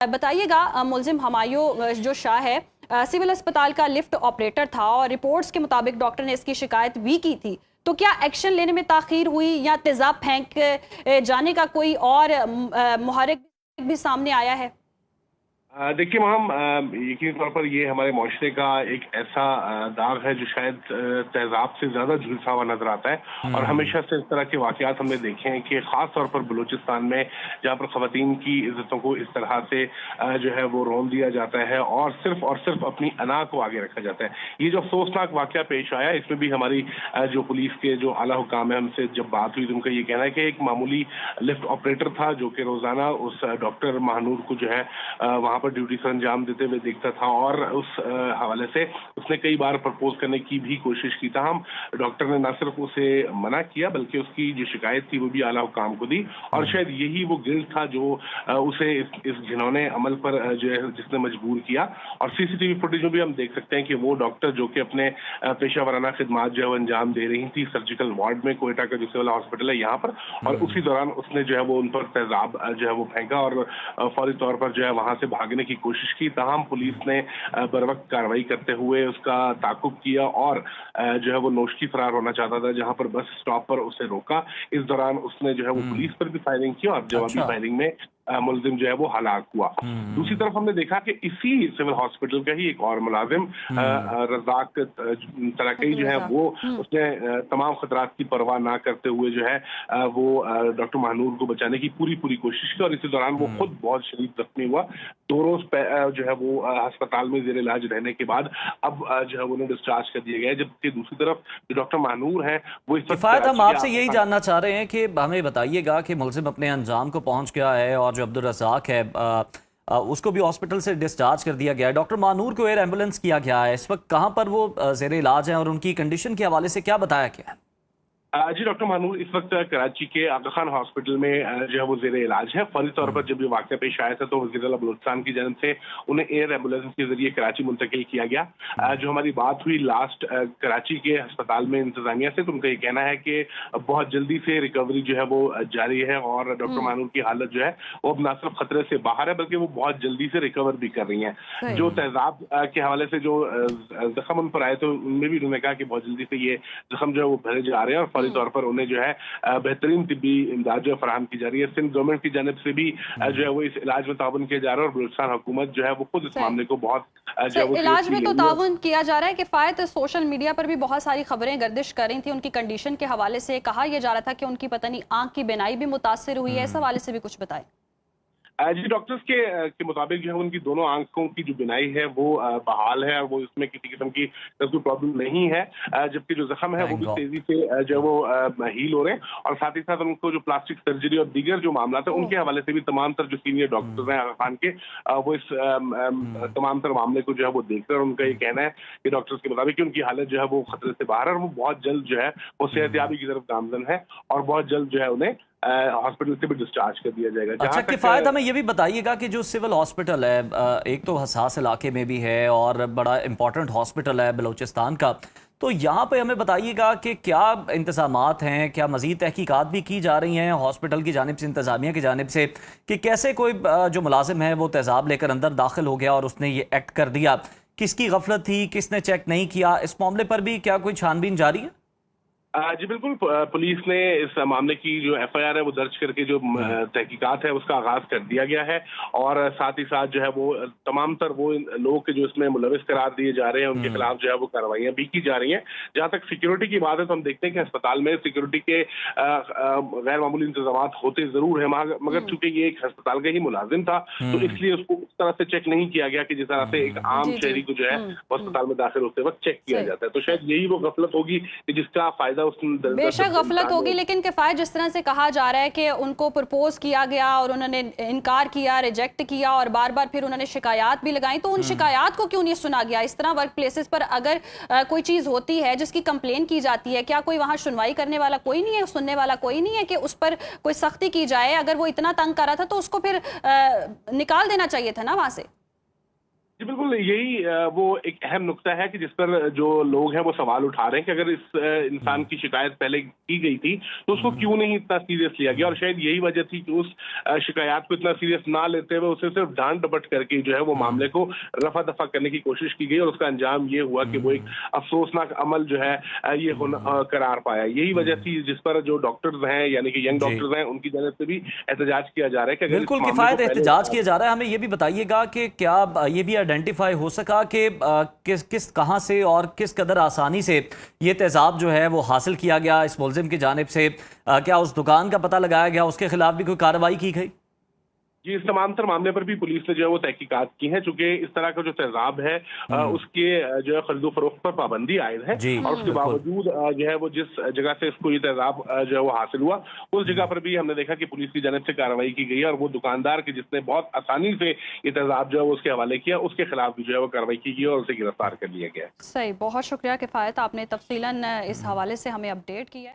बताइएगा, मुलजिम हमायूं जो शाह है सिविल अस्पताल का लिफ्ट ऑपरेटर था और रिपोर्ट्स के मुताबिक डॉक्टर ने इसकी शिकायत भी की थी, तो क्या एक्शन लेने में ताखीर हुई या तेजाब फेंक जाने का कोई और मुहर्रिक भी सामने आया है? देखिए हम यकीनी तौर पर ये हमारे माशरे का एक ऐसा दाग है जो शायद तेजाब से ज्यादा झुलसा हुआ नजर आता है। और हमेशा से इस तरह के वाकयात हमने देखे हैं कि खास तौर पर बलूचिस्तान में जहाँ पर खवातीन की इज्जतों को इस तरह से जो है वो रोन दिया जाता है और सिर्फ अपनी अना को आगे रखा जाता है। ये जो अफसोसनाक वाकया पेश आया, इसमें भी हमारी जो पुलिस के जो आला हुकाम है हमसे जब बात हुई तो उनका ये कहना है कि एक मामूली लिफ्ट ऑपरेटर था जो कि रोजाना उस डॉक्टर महानूर को जो है वहां पर ड्यूटी से अंजाम देते हुए देखता था और उस हवाले से उसने कई बार प्रपोज करने की भी कोशिश की था। हम डॉक्टर ने न सिर्फ उसे मना किया बल्कि उसकी जो शिकायत थी वो भी आला हुकाम को दी और शायद यही वो गिल्ट था जो उसे इस घिनौने अमल पर जो है जिसने मजबूर किया। और सीसीटीवी फुटेज में भी हम देख सकते हैं कि वो डॉक्टर जो कि अपने पेशा वाराना खिदमात जो है अंजाम दे रही थी सर्जिकल वार्ड में, कोयटा का जो सिविल हॉस्पिटल है यहाँ पर, और उसी दौरान उसने जो है वो उन पर तेजाब जो है वो फेंका और फौरी तौर पर जो है वहां से भागने की कोशिश की। ताहम पुलिस ने बरवक्त कार्रवाई करते हुए उसका ताकुब किया और जो है वो नोशकी फरार होना चाहता था जहां पर बस स्टॉप पर उसे रोका। इस दौरान उसने जो है वो पुलिस पर भी फायरिंग की और जवाबी फायरिंग में मुलजिम जो है वो हलाक हुआ। दूसरी तरफ हमने देखा कि इसी सिविल हॉस्पिटल का ही एक और मुलाजिम रज़ाक तराकई जो है वो उसने तमाम खतरात की परवाह ना करते हुए जो है वो डॉक्टर महानूर को बचाने की पूरी कोशिश की और इसी दौरान वो खुद बहुत शदीद जख्मी हुआ। 2 रोज जो है वो अस्पताल में जेर इलाज रहने के बाद अब जो है उन्हें डिस्चार्ज कर दिया गया है। जबकि दूसरी तरफ जो डॉक्टर महानूर है वो इस वक्त हम आपसे यही जानना चाह रहे हैं कि हमें बताइएगा कि मुलजिम अपने अंजाम को पहुंच गया है और जो अब्दुल रज़ाक है उसको भी हॉस्पिटल से डिस्चार्ज कर दिया गया है। डॉक्टर महानूर को एयर एम्बुलेंस किया गया है, इस वक्त कहां पर वो जेर इलाज है और उनकी कंडीशन के हवाले से क्या बताया गया है? जी, डॉक्टर महानूर इस वक्त कराची के आगा खान हॉस्पिटल में जो है वो जेर इलाज है। फौरी तौर पर जब ये वाक़या पेश आया था तो वज़ीर-ए-आला बलूचिस्तान की जानिब से उन्हें एयर एम्बुलेंस के जरिए कराची मुंतकिल किया गया। जो हमारी बात हुई लास्ट कराची के अस्पताल में इंतजामिया से, तो उनका ये कहना है कि बहुत जल्दी से रिकवरी जो है वो जारी है और डॉक्टर महानूर की हालत जो है वो अब न सिर्फ खतरे से बाहर है बल्कि वो बहुत जल्दी से रिकवर भी कर रही हैं। जो तेजाब के हवाले से जो जख्म उन पर आए थे उनमें भी उन्होंने कहा कि बहुत जल्दी से ये जख्म जो है वो भरे जा रहे हैं और फौरी तौर पर उन्हें जो है बेहतरीन तिब्बी इमदाद जो है फराहम की जा रही है। सिंध गवर्नमेंट की जानिब से भी जो है वो इस इलाज में ताउन किया जा रहा है और बलूचिस्तान हुकूमत जो है वो खुद इस मामले को बहुत जो है वो इलाज में तो ताउन किया जा रहा है। किफायत सोशल मीडिया पर भी बहुत सारी खबरें गर्दिश कर रही थी उनकी कंडीशन के हवाले से, कहा यह जा रहा था कि उनकी पता नहीं आंख की बीनाई भी मुतासिर हुई है, इस हवाले से भी कुछ बताएं। जी, डॉक्टर्स के मुताबिक जो है उनकी दोनों आंखों की जो बिनाई है वो बहाल है और वो इसमें किसी किस्म की कोई प्रॉब्लम नहीं है। जबकि जो जख्म है वो भी तेजी से जो वो हील हो रहे हैं और साथ ही साथ उनको जो प्लास्टिक सर्जरी और दीगर जो मामला है उनके हवाले से भी तमाम तर जो सीनियर डॉक्टर्स हैं आगा खान के वो इस तमाम तर मामले को जो है वो देख रहे हैं। उनका ये कहना है कि डॉक्टर्स के मुताबिक उनकी हालत जो है वो खतरे से बाहर है और वो बहुत जल्द जो है वो सेहतयाबी की तरफ गामजन है और बहुत जल्द जो है उन्हें हॉस्पिटल से भी डिस्चार्ज कर दिया जाएगा। अच्छा, किफायत हमें ये भी बताइएगा कि जो सिविल हॉस्पिटल है एक तो हसास इलाके में भी है और बड़ा इंपॉर्टेंट हॉस्पिटल है बलूचिस्तान का, तो यहाँ पे हमें बताइएगा कि क्या इंतजामात हैं, क्या मजीद तहकीकात भी की जा रही हैं हॉस्पिटल की जानिब से, इंतजामिया की जानिब से, कि कैसे कोई जो मुलाजिम है वो तेजाब लेकर अंदर दाखिल हो गया और उसने ये एक्ट कर दिया, किसकी गफलत थी, किसने चेक नहीं किया, इस मामले पर भी क्या कोई छानबीन जारी है? जी बिल्कुल, पुलिस ने इस मामले की जो एफआईआर है वो दर्ज करके जो तहकीकात है उसका आगाज कर दिया गया है और साथ ही साथ जो है वो तमाम तर वो लोग के जो इसमें मुलविस करार दिए जा रहे हैं उनके खिलाफ जो है वो कार्रवाइयां भी की जा रही हैं। जहां तक सिक्योरिटी की बात है तो हम देखते हैं कि अस्पताल में सिक्योरिटी के गैर मामूली इंतजाम होते जरूर है मगर चूंकि ये एक अस्पताल का ही मुलाजिम था तो इसलिए उसको उस तरह से चेक नहीं किया गया कि जिस तरह से एक आम शहरी को जो है अस्पताल में दाखिल होते वक्त चेक किया जाता है। तो शायद यही वो गफलत होगी कि जिसका फायदा बेशक गफलत होगी, लेकिन किफायत जिस तरह से कहा जा रहा है कि उनको प्रपोज किया गया और उन्होंने इनकार किया, रिजेक्ट किया और बार बार फिर उन्होंने शिकायत भी लगाई, तो उन शिकायत को क्यों नहीं सुना गया? इस तरह वर्क प्लेसेस पर अगर कोई चीज होती है जिसकी कंप्लेन की जाती है, क्या कोई वहां सुनवाई करने वाला कोई नहीं है, सुनने वाला कोई नहीं है कि उस पर कोई सख्ती की जाए? अगर वो इतना तंग कर रहा था तो उसको फिर निकाल देना चाहिए था ना वहां से। जी बिल्कुल, यही वो एक अहम नुक्ता है कि जिस पर जो लोग हैं वो सवाल उठा रहे हैं कि अगर इस इंसान की शिकायत पहले की गई थी तो उसको क्यों नहीं इतना सीरियस लिया गया, और शायद यही वजह थी कि उस शिकायत को इतना सीरियस ना लेते हुए उसे सिर्फ डांट डपट करके जो है वो मामले को रफा दफा करने की कोशिश की गई, और उसका अंजाम ये हुआ कि वो एक अफसोसनाक अमल जो है ये होना करार पाया। यही वजह थी जिस पर जो डॉक्टर्स हैं यानी कि यंग जी। डॉक्टर्स हैं उनकी जानब से भी एहतजाज किया जा रहा है कि अगर इस बिल्कुल मामले किफ़ायत को पहले एहतजाज किया जा रहा है। हमें ये भी बताइएगा कि क्या ये भी आइडेंटिफाई हो सका कि किस कहाँ से और किस कदर आसानी से ये तेज़ाब जो है वो हासिल किया गया इस मुलजिम की जानिब से? क्या उस दुकान का पता लगाया गया, उसके खिलाफ भी कोई कार्रवाई की गई? जी, इस समांतर मामले पर भी पुलिस ने जो है वो तहकीकात की है, चूंकि इस तरह का जो तेजाब है उसके जो है खरीदो फरोख्त पर पाबंदी आयद है, जी, और उसके बिल्कुल। बावजूद जो है वो जिस जगह से इसको ये तेजाब जो है वो हासिल हुआ उस जगह पर भी हमने देखा कि पुलिस की जानिब से कार्रवाई की गई है, और वो दुकानदार के जिसने बहुत आसानी से ये तेजाब जो है वो उसके हवाले किया उसके खिलाफ भी जो है वो कार्रवाई की गई और उसे गिरफ्तार कर लिया गया है। सही, बहुत शुक्रिया किफ़ायत, आपने तफसीलन इस हवाले से हमें अपडेट किया है।